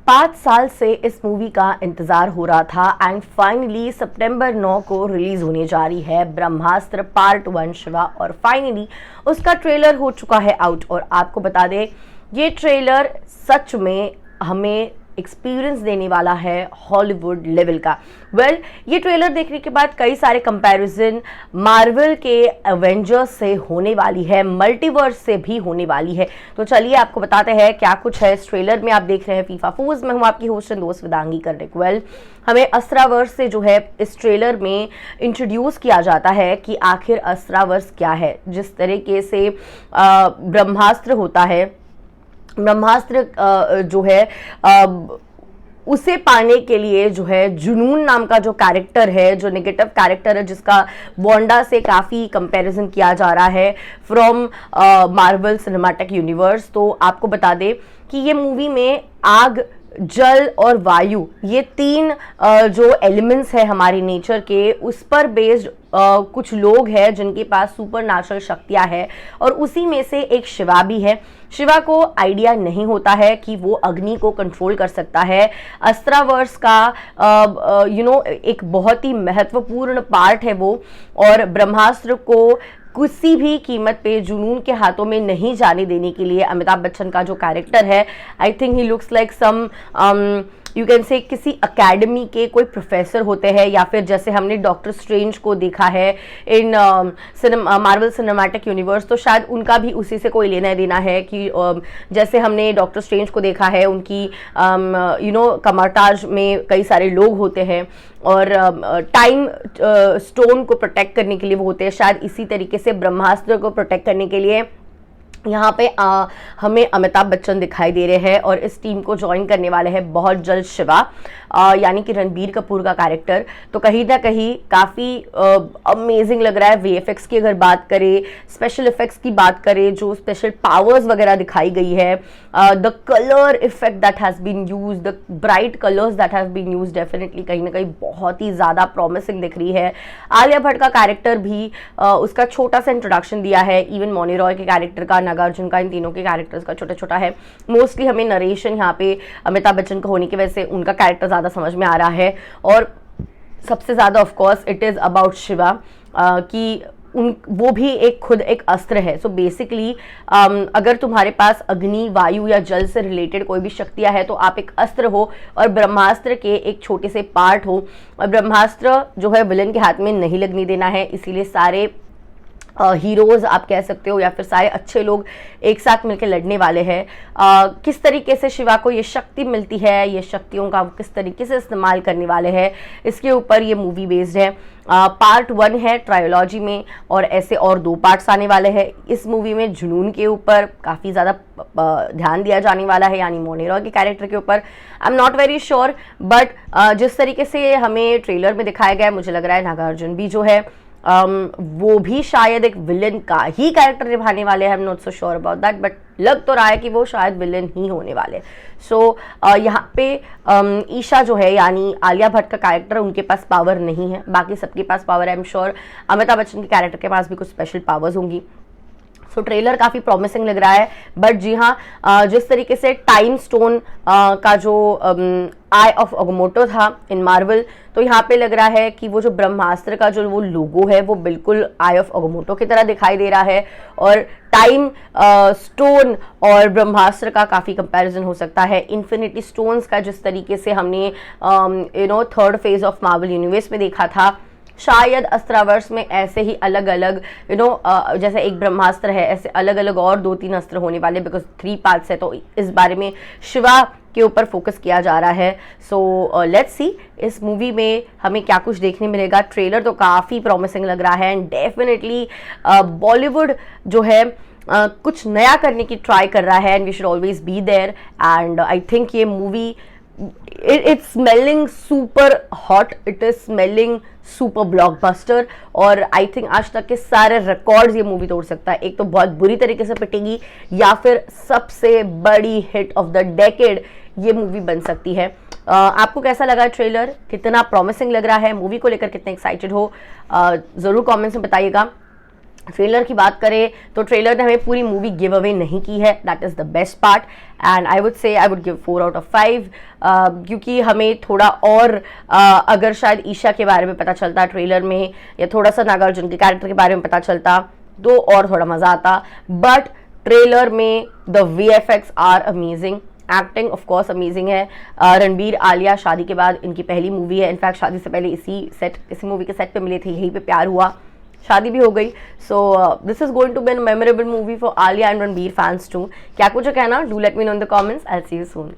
5 साल से इस मूवी का इंतजार हो रहा था एंड फाइनली सितंबर 9 को रिलीज होने जा रही है ब्रह्मास्त्र पार्ट 1 शिवा। और फाइनली उसका ट्रेलर हो चुका है आउट। और आपको बता दें ये ट्रेलर सच में हमें एक्सपीरियंस देने वाला है हॉलीवुड लेवल का। ये ट्रेलर देखने के बाद कई सारे कंपैरिजन मार्वल के एवेंजर्स से होने वाली है, मल्टीवर्स से भी होने वाली है। तो चलिए आपको बताते हैं क्या कुछ है इस ट्रेलर में। आप देख रहे हैं फीफा फूज, मैं हूं आपकी होस्ट एंड दोस्त वेदांगी कर्णिक। हमें अस्त्रावर्स से जो है इस ट्रेलर में इंट्रोड्यूस किया जाता है कि आखिर अस्त्रावर्स क्या है। जिस तरीके से ब्रह्मास्त्र होता है, ब्रह्मास्त्र जो है उसे पाने के लिए जो है जुनून नाम का जो कैरेक्टर है, जो नेगेटिव कैरेक्टर है, जिसका वांडा से काफ़ी कंपैरिजन किया जा रहा है फ्रॉम मार्वल सिनेमैटिक यूनिवर्स। तो आपको बता दें कि ये मूवी में आग, जल और वायु, ये तीन जो एलिमेंट्स है हमारे नेचर के, उस पर बेस्ड कुछ लोग हैं जिनके पास सुपर नेचुरल शक्तियां हैं। और उसी में से एक शिवा भी है। शिवा को आइडिया नहीं होता है कि वो अग्नि को कंट्रोल कर सकता है। अस्त्रावर्स का एक बहुत ही महत्वपूर्ण पार्ट है वो। और ब्रह्मास्त्र को किसी भी कीमत पे जुनून के हाथों में नहीं जाने देने के लिए अमिताभ बच्चन का जो कैरेक्टर है, I think he looks like some you can say किसी अकेडमी के कोई प्रोफेसर होते हैं, या फिर जैसे हमने डॉक्टर स्ट्रेंज को देखा है इन मार्वल सिनेमैटिक यूनिवर्स, तो शायद उनका भी उसी से कोई लेना देना है कि जैसे हमने डॉक्टर स्ट्रेंज को देखा है, उनकी कमरताज में कई सारे लोग होते हैं और टाइम स्टोन को प्रोटेक्ट करने के लिए वो होते हैं। शायद इसी तरीके से ब्रह्मास्त्र को प्रोटेक्ट करने के लिए यहाँ पे हमें अमिताभ बच्चन दिखाई दे रहे हैं। और इस टीम को ज्वाइन करने वाले हैं बहुत जल्द शिवा, यानी कि रणबीर कपूर का कैरेक्टर। तो कहीं ना कहीं काफ़ी अमेजिंग लग रहा है। वीएफएक्स की अगर बात करें, स्पेशल इफेक्ट्स की बात करें, जो स्पेशल पावर्स वगैरह दिखाई गई है, the colour effect that has been use, the bright colours that have been use, definitely कहीं ना कहीं बहुत ही ज़्यादा प्रॉमिसिंग दिख रही है। आलिया भट्ट का कैरेक्टर भी उसका छोटा सा इंट्रोडक्शन दिया है। इवन मौनी रॉय के कैरेक्टर का, नागार्जुन का, इन तीनों के कैरेक्टर्स का छोटा छोटा है। मोस्टली हमें नरेशन यहाँ पे अमिताभ बच्चन का होने की वजह से उनका कैरेक्टर ज़्यादा समझ में आ रहा है। और सबसे ज़्यादा of course it is about Shiva कि वो भी खुद एक अस्त्र है। सो बेसिकली अगर तुम्हारे पास अग्नि, वायु या जल से रिलेटेड कोई भी शक्तियां है तो आप एक अस्त्र हो और ब्रह्मास्त्र के एक छोटे से पार्ट हो। और ब्रह्मास्त्र जो है विलन के हाथ में नहीं लगने देना है, इसीलिए सारे हीरोज आप कह सकते हो या फिर सारे अच्छे लोग एक साथ मिलकर लड़ने वाले हैं। किस तरीके से शिवा को ये शक्ति मिलती है, ये शक्तियों का वो किस तरीके से इस्तेमाल करने वाले हैं, इसके ऊपर ये मूवी बेस्ड है। पार्ट 1 है ट्रायोलॉजी में, और ऐसे और 2 पार्ट्स आने वाले हैं। इस मूवी में जुनून के ऊपर काफ़ी ज़्यादा ध्यान दिया जाने वाला है, यानी मौनी रॉय के कैरेक्टर के ऊपर। I am not very sure, but जिस तरीके से हमें ट्रेलर में दिखाया गया है, मुझे लग रहा है नागार्जुन भी जो है वो भी शायद एक विलन का ही कैरेक्टर निभाने वाले हैं। I am not so sure about that, but लग तो रहा है कि वो शायद विलन ही होने वाले। सो यहाँ पे ईशा जो है, यानी आलिया भट्ट का कैरेक्टर, उनके पास पावर नहीं है, बाकी सबके पास पावर है। I am sure Amitabh Bachchan के कैरेक्टर के पास भी कुछ स्पेशल पावर्स होंगी। सो ट्रेलर काफ़ी प्रॉमिसिंग लग रहा है। बट जी हाँ, जिस तरीके से टाइम स्टोन का जो आई ऑफ अगमोटो था इन मार्वल, तो यहाँ पे लग रहा है कि वो जो ब्रह्मास्त्र का जो वो लोगो है वो बिल्कुल आई ऑफ अगमोटो की तरह दिखाई दे रहा है। और टाइम स्टोन और ब्रह्मास्त्र का काफ़ी कंपैरिजन हो सकता है। इन्फिनिटी स्टोन्स का जिस तरीके से हमने third phase of Marvel universe में देखा था, शायद अस्त्रावर्स में ऐसे ही अलग अलग जैसे एक ब्रह्मास्त्र है, ऐसे अलग अलग और 2-3 अस्त्र होने वाले, बिकॉज 3 पार्ट्स है। तो इस बारे में शिवा के ऊपर फोकस किया जा रहा है। सो लेट्स सी इस मूवी में हमें क्या कुछ देखने मिलेगा। ट्रेलर तो काफ़ी प्रॉमिसिंग लग रहा है एंड डेफिनेटली बॉलीवुड जो है कुछ नया करने की ट्राई कर रहा है, and we should always be there. And I think ये movie it's smelling super hot, it is smelling super blockbuster। और आई थिंक आज तक के सारे रिकॉर्ड्स ये मूवी तोड़ सकता है। एक तो बहुत बुरी तरीके से पिटेगी, या फिर सबसे बड़ी हिट ऑफ द डेकेड ये मूवी बन सकती है। आपको कैसा लगा ट्रेलर, कितना प्रॉमिसिंग लग रहा है, मूवी को लेकर कितने एक्साइटेड हो, ज़रूर कमेंट्स में बताइएगा। ट्रेलर की बात करें तो ट्रेलर ने हमें पूरी मूवी गिव अवे नहीं की है, that is the best part. And I would say I would give 4 out of 5, क्योंकि हमें थोड़ा और अगर शायद ईशा के बारे में पता चलता ट्रेलर में, या थोड़ा सा नागार्जुन के कैरेक्टर के बारे में पता चलता, तो और थोड़ा मज़ा आता। बट ट्रेलर में the VFX are amazing, acting of course amazing है। रणबीर आलिया शादी के बाद इनकी पहली मूवी है, इनफैक्ट शादी से पहले इसी मूवी के सेट पे मिले थे, यहीं पे प्यार हुआ, शादी भी हो गई। So this is going to be an memorable movie for Alia and Ranbir fans too. क्या कुछ कहना, do let me know in the comments, I will see you soon.